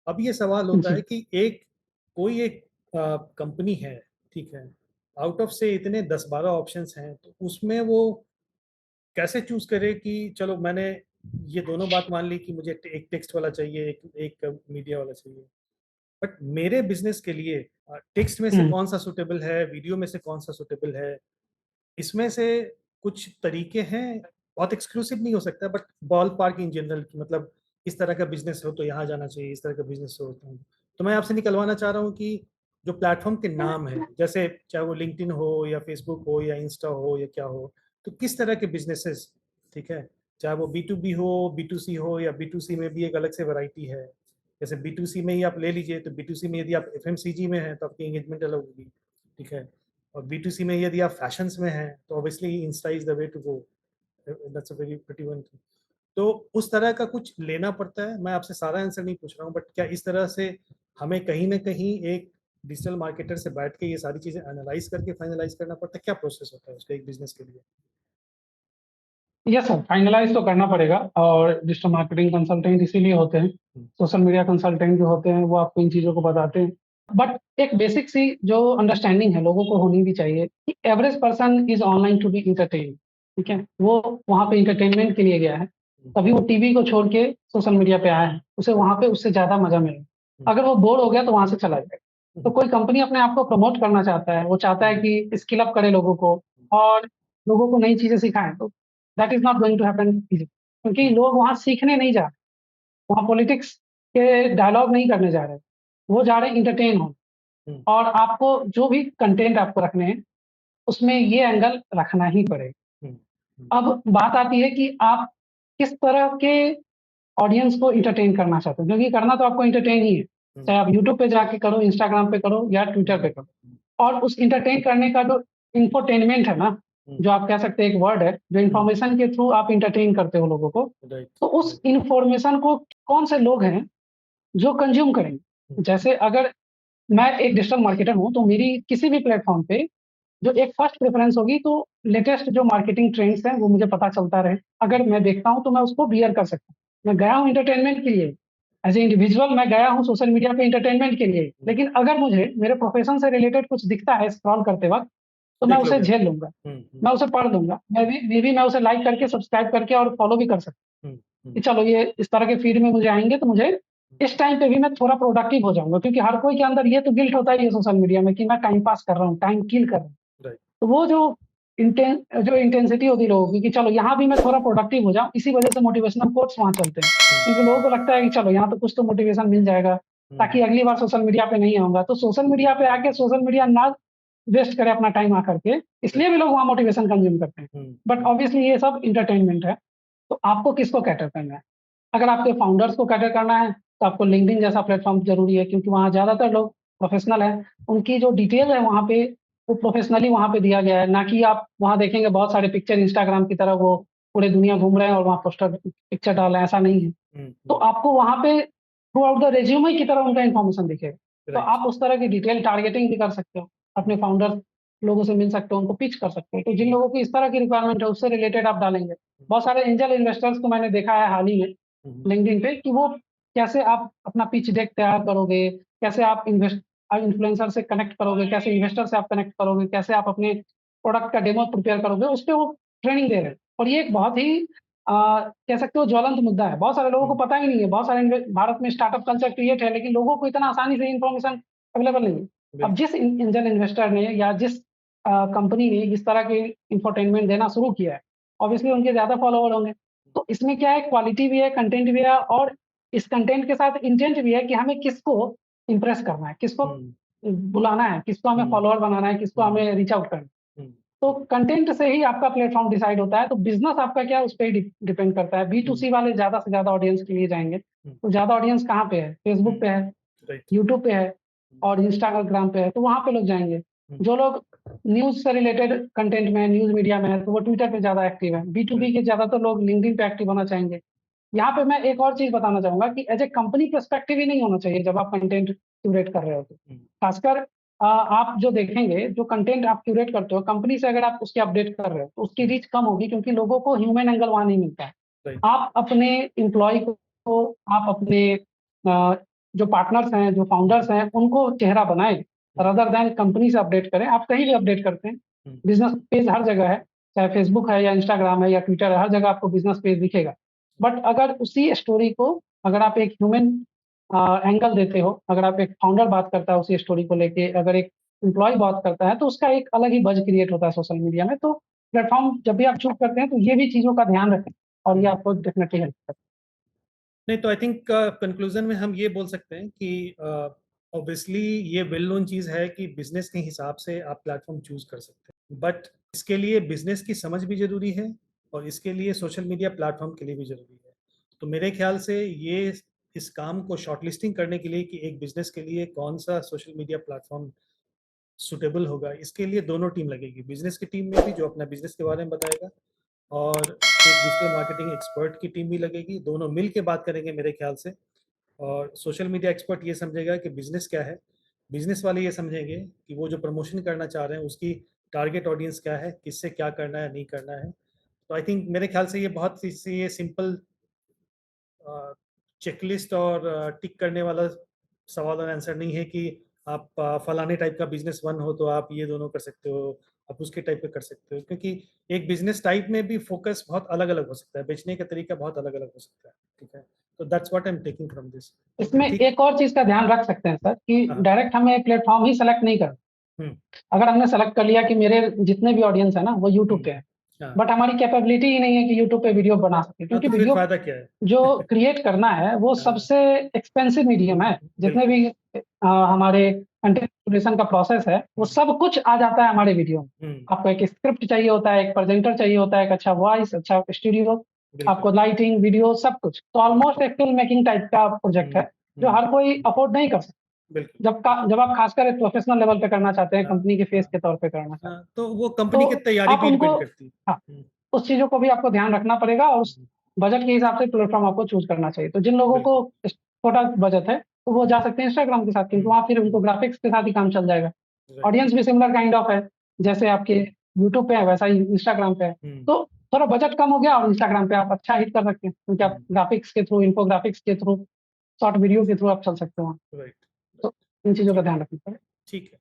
अब ये सवाल होता है जी। कि कोई एक कंपनी है, ठीक है, आउट ऑफ से इतने 10-12 ऑप्शंस हैं, तो उसमें वो कैसे चूज करे कि चलो मैंने ये दोनों बात मान ली कि मुझे एक टेक्स्ट वाला चाहिए, एक एक मीडिया वाला चाहिए, बट मेरे बिजनेस के लिए टेक्स्ट में से हम्म। कौन सा सुटेबल है, वीडियो में से कौन सा सुटेबल है, इसमें से कुछ तरीके हैं। बहुत एक्सक्लूसिव नहीं हो सकता, but ball park in general, मतलब इस तरह का बिजनेस हो तो यहाँ जाना चाहिए, इस तरह का बिजनेस हो तो मैं आपसे निकलवाना चाह रहा हूँ कि जो प्लेटफॉर्म के नाम है, जैसे चाहे वो लिंक्डइन हो या फेसबुक हो या इंस्टा हो या क्या हो, तो किस तरह के बिजनेसेस, ठीक है, चाहे वो B2B हो, B2C हो, या B2C में भी एक अलग से वैरायटी है। जैसे B2C में ही आप ले लीजिए, तो B2C में यदि आप FMCG में हैं तो आपकी एंगेजमेंट अलग होगी, ठीक है, और B2C में यदि आप फैशंस में हैं तो obviously insta is the way to go, that's a very pretty one. तो उस तरह का कुछ लेना पड़ता है। मैं आपसे सारा आंसर नहीं पूछ रहा हूँ, बट क्या इस तरह से हमें कहीं ना कहीं एक डिजिटल मार्केटर से बैठ के ये सारी चीजें एनालाइज करके फाइनलाइज करना पड़ता है? क्या प्रोसेस होता है उसका एक बिजनेस के लिए? यस सर, फाइनलाइज तो करना पड़ेगा, और डिजिटल मार्केटिंग कंसल्टेंट इसीलिए होते हैं। सोशल मीडिया कंसल्टेंट जो होते हैं वो आपको इन चीज़ों को बताते हैं। बट एक बेसिक सी जो अंडरस्टैंडिंग है लोगों को होनी भी चाहिए कि average person is online to be entertain. ठीक है, वो वहाँ पे इंटरटेनमेंट के लिए गया है, तभी वो टीवी को छोड़ के सोशल मीडिया पे आया है, उसे वहाँ पे उससे ज़्यादा मजा मिलेगा। अगर वो बोर हो गया तो वहाँ से चला जाएगा। तो कोई कंपनी अपने आप को प्रमोट करना चाहता है, वो चाहता है कि स्किल अप करे लोगों को और लोगों को नई चीज़ें सिखाएं, तो that is not going to happen easy, क्योंकि लोग वहाँ सीखने नहीं जा रहे, वहाँ पॉलिटिक्स के डायलॉग नहीं करने जा रहे, वो जा रहे हैं इंटरटेन हो। और आपको जो भी कंटेंट आपको रखने हैं उसमें ये एंगल रखना ही पड़ेगा। अब बात आती है कि आप किस तरह के ऑडियंस को इंटरटेन करना चाहते हो, क्योंकि करना तो आपको इंटरटेन ही है, चाहे आप यूट्यूब पे जाके करो, इंस्टाग्राम पे करो या ट्विटर पे करो। और उस इंटरटेन करने का जो इंफोटेनमेंट है ना, जो आप कह सकते हैं एक वर्ड है, जो इंफॉर्मेशन के थ्रू आप इंटरटेन करते हो लोगों को, तो उस इंफॉर्मेशन को कौन से लोग हैं जो कंज्यूम करेंगे। जैसे अगर मैं एक डिजिटल मार्केटर हूँ तो मेरी किसी भी प्लेटफॉर्म पे जो एक फर्स्ट प्रेफरेंस होगी, तो लेटेस्ट जो मार्केटिंग ट्रेंड्स हैं वो मुझे पता चलता रहे, अगर मैं देखता हूँ तो मैं उसको बियर कर सकता हूँ। मैं गया हूँ इंटरटेनमेंट के लिए, एज ए इंडिविजुअल मैं गया हूँ सोशल मीडिया पे इंटरटेनमेंट के लिए, लेकिन अगर मुझे मेरे प्रोफेशन से रिलेटेड कुछ दिखता है स्क्रॉल करते वक्त, तो मैं उसे झेल लूंगा, मैं उसे पढ़ लूंगा, मैं उसे लाइक करके सब्सक्राइब करके और फॉलो भी कर सकता हूँ कि चलो ये इस तरह के फीड में मुझे आएंगे तो मुझे इस टाइम पे भी मैं थोड़ा प्रोडक्टिव हो जाऊंगा, क्योंकि हर कोई के अंदर ये तो गिल्ट होता ही है सोशल मीडिया में कि मैं टाइम पास कर रहा हूँ, टाइम किल कर रहा हूँ। तो वो जो इंटेंसिटी होती है लोगों की कि चलो यहाँ भी मैं थोड़ा प्रोडक्टिव हो जाऊँ, इसी वजह से मोटिवेशनल कोट्स वहाँ चलते हैं, क्योंकि लोगों को लगता है कि चलो यहाँ तो कुछ तो मोटिवेशन मिल जाएगा ताकि अगली बार सोशल मीडिया पे नहीं आऊंगा। तो सोशल मीडिया पे आके सोशल मीडिया ना वेस्ट करे अपना टाइम आकर के, इसलिए भी लोग वहाँ मोटिवेशन कंज्यूम करते हैं। बट ऑब्वियसली ये सब इंटरटेनमेंट है, तो आपको किसको कैटर करना है। अगर आपके फाउंडर्स को कैटर करना है तो आपको लिंक्डइन जैसा प्लेटफॉर्म जरूरी है, क्योंकि वहाँ ज्यादातर लोग प्रोफेशनल हैं, उनकी जो डिटेल है वहाँ पे वो प्रोफेशनली वहाँ पे दिया गया है, ना कि आप वहाँ देखेंगे बहुत सारे पिक्चर इंस्टाग्राम की तरह वो पूरे दुनिया घूम रहे हैं और वहाँ पोस्टर पिक्चर डाल रहे हैं, ऐसा नहीं है। तो आपको वहाँ पे थ्रू आउट द रेज्यूमे की तरह उनका इन्फॉर्मेशन दिखेगा, तो आप उस तरह की डिटेल टारगेटिंग भी कर सकते हो, अपने फाउंडर लोगों से मिल सकते हो, उनको पिच कर सकते हो। तो जिन लोगों की इस तरह की रिक्वायरमेंट है उससे रिलेटेड आप डालेंगे। बहुत सारे एंजल इन्वेस्टर्स को मैंने देखा है हाल ही में लिंक्डइन पे कि वो कैसे आप अपना पिच डेक तैयार करोगे, कैसे आप इन्फ्लुएंसर से कनेक्ट करोगे, कैसे इन्वेस्टर से आप कनेक्ट करोगे, कैसे आप अपने प्रोडक्ट का डेमो प्रिपेयर करोगे, उस पर वो ट्रेनिंग दे रहे हैं। और ये एक बहुत ही कह सकते हो ज्वलंत मुद्दा है, बहुत सारे लोगों को पता ही नहीं है। बहुत सारे भारत में स्टार्टअप कल्चर क्रिएट है, लेकिन लोगों को इतना आसानी से इन्फॉर्मेशन अवेलेबल नहीं है। अब जिस एंजल इन्वेस्टर ने या जिस कंपनी ने इस तरह के इंफोटेनमेंट देना शुरू किया है, ऑब्वियसली उनके ज्यादा फॉलोअर होंगे। तो इसमें क्या है, क्वालिटी भी है, कंटेंट भी है, और इस कंटेंट के साथ इंटेंट भी है कि हमें किसको इम्प्रेस करना है, किसको बुलाना है, किसको हमें फॉलोअर बनाना है, किसको हमें रीच आउट करना है। तो कंटेंट से ही आपका प्लेटफॉर्म डिसाइड होता है। तो बिजनेस आपका क्या है उस पर ही डिपेंड करता है। B2C वाले ज्यादा से ज्यादा ऑडियंस के लिए जाएंगे, तो ज्यादा ऑडियंस कहाँ पे है, फेसबुक पे है, यूट्यूब पे है और इंस्टाग्राम पे है, तो वहां पे लोग जाएंगे। जो लोग न्यूज से रिलेटेड कंटेंट में, न्यूज मीडिया में है, तो वो ट्विटर पे ज्यादा एक्टिव है। B2B के ज्यादातर लोग लिंक्डइन पे एक्टिव होना चाहेंगे। यहाँ पे मैं एक और चीज बताना चाहूंगा कि एज ए कंपनी पर्सपेक्टिव ही नहीं होना चाहिए जब आप कंटेंट क्यूरेट कर रहे हो तो। खासकर आप जो देखेंगे, जो कंटेंट आप क्यूरेट करते हो कंपनी से, अगर आप उसके अपडेट कर रहे हो तो उसकी रीच कम होगी, क्योंकि लोगों को ह्यूमन एंगल वहां नहीं मिलता है। आप अपने एम्प्लॉय को, आप अपने जो पार्टनर्स हैं, जो फाउंडर्स हैं, उनको चेहरा बनाएँ रादर दैन कंपनी से अपडेट करें। आप कहीं भी अपडेट करते हैं, बिज़नेस पेज हर जगह है, चाहे फेसबुक है या इंस्टाग्राम है या ट्विटर है, हर जगह आपको बिज़नेस पेज दिखेगा। बट अगर उसी स्टोरी को अगर आप एक ह्यूमन एंगल देते हो, अगर आप एक फाउंडर बात करता है उसी स्टोरी को लेके, अगर एक एम्प्लॉयी बात करता है, तो उसका एक अलग ही बज़ क्रिएट होता है सोशल मीडिया में। तो प्लेटफ़ॉर्म जब भी आप चूज़ करते हैं, तो ये भी चीज़ों का ध्यान रखें और ये आपको डेफ़िनिटली हेल्प करेगा। नहीं, तो आई थिंक कंक्लूजन में हम ये बोल सकते हैं कि ऑब्वियसली ये वेल नोन चीज़ है कि बिजनेस के हिसाब से आप प्लेटफॉर्म चूज कर सकते हैं, बट इसके लिए बिजनेस की समझ भी जरूरी है और इसके लिए सोशल मीडिया प्लेटफॉर्म के लिए भी जरूरी है। तो मेरे ख्याल से ये इस काम को शॉर्टलिस्टिंग करने के लिए कि एक बिजनेस के लिए कौन सा सोशल मीडिया प्लेटफॉर्म सुटेबल होगा, इसके लिए दोनों टीम लगेगी। बिजनेस की टीम में भी जो अपना बिजनेस के बारे में बताएगा और एक डिजिटल मार्केटिंग एक्सपर्ट की टीम भी लगेगी, दोनों मिल के बात करेंगे मेरे ख्याल से। और सोशल मीडिया एक्सपर्ट ये समझेगा कि बिजनेस क्या है, बिजनेस वाले ये समझेंगे कि वो जो प्रमोशन करना चाह रहे हैं उसकी टारगेट ऑडियंस क्या है, किससे क्या करना है नहीं करना है। तो आई थिंक मेरे ख्याल से ये बहुत सी ये सिंपल चेकलिस्ट और टिक करने वाला सवाल और आंसर नहीं है कि आप फलाने टाइप का बिजनेस वन हो तो आप ये दोनों कर सकते हो, आप उसके टाइप पे कर सकते हो, क्योंकि एक बिजनेस टाइप में भी फोकस बहुत अलग अलग हो सकता है, बेचने का तरीका बहुत अलग अलग हो सकता है। ठीक है, तो that's what I am taking from this. इसमें ठीक। एक और चीज़ का ध्यान रख सकते हैं सर कि हाँ। डायरेक्ट हमें एक प्लेटफ़ॉर्म ही सेलेक्ट नहीं करना। हम्म। अगर हमने सेलेक्ट कर लिया कि मेरे जितने भी ऑडियंस है ना, वो यूट्यूब पे है, हाँ। बट हमारी कैपेबिलिटी ही नहीं है कि यूट्यूब पे वीडियो बना सके, हाँ, क्योंकि तो फिर वीडियो फायदा क्या है? जो क्रिएट करना है वो हाँ, सबसे एक्सपेंसिव मीडियम है। जितने बिल्कुल। भी हमारे कंटेंट क्रिएशन का प्रोसेस है, वो सब कुछ आ जाता है हमारे वीडियो में। हम्म, आपको एक स्क्रिप्ट चाहिए होता है, एक प्रेजेंटर चाहिए होता है, एक अच्छा वॉइस, अच्छा स्टूडियो, बिल्कुल। आपको लाइटिंग, वीडियो सब कुछ। तो ऑलमोस्ट एक फ़िल्म मेकिंग टाइप का प्रोजेक्ट है, जो हम्म, हर कोई अफ़ोर्ड नहीं कर सकता। बिल्कुल। जब आप खासकर एक प्रोफ़ेशनल लेवल पे करना चाहते हैं, हाँ, कंपनी के फेस हाँ, के तौर पे करना चाहते हैं, हाँ, तो वो कंपनी की तो तैयारी आप भी उनको, डिपेंड करती है। हाँ, उस चीज़ों को भी आपको ध्यान रखना पड़ेगा और उस बजट के हिसाब से प्लेटफ़ॉर्म आपको चूज़ करना चाहिए। तो जिन लोगों को बिल्कुल। छोटा बजट है, तो वो जा सकते हैं इंस्टाग्राम के साथ, क्योंकि वहाँ फिर उनको ग्राफ़िक्स के साथ ही काम चल जाएगा। राइट। ऑडियंस भी सिमिलर काइंड ऑफ है, जैसे आपके यूट्यूब पे है, वैसा ही इंस्टाग्राम पे है। तो थोड़ा बजट कम हो गया और इंस्टाग्राम पे आप अच्छा हिट कर सकते हैं, क्योंकि आप ग्राफ़िक्स के थ्रू, इन्फोग्राफ़िक्स के थ्रू, शॉर्ट वीडियो के थ्रू आप चल सकते हो वहाँ। राइट। तो इन चीज़ों का ठीक। ध्यान रखना पड़ेगा। ठीक है।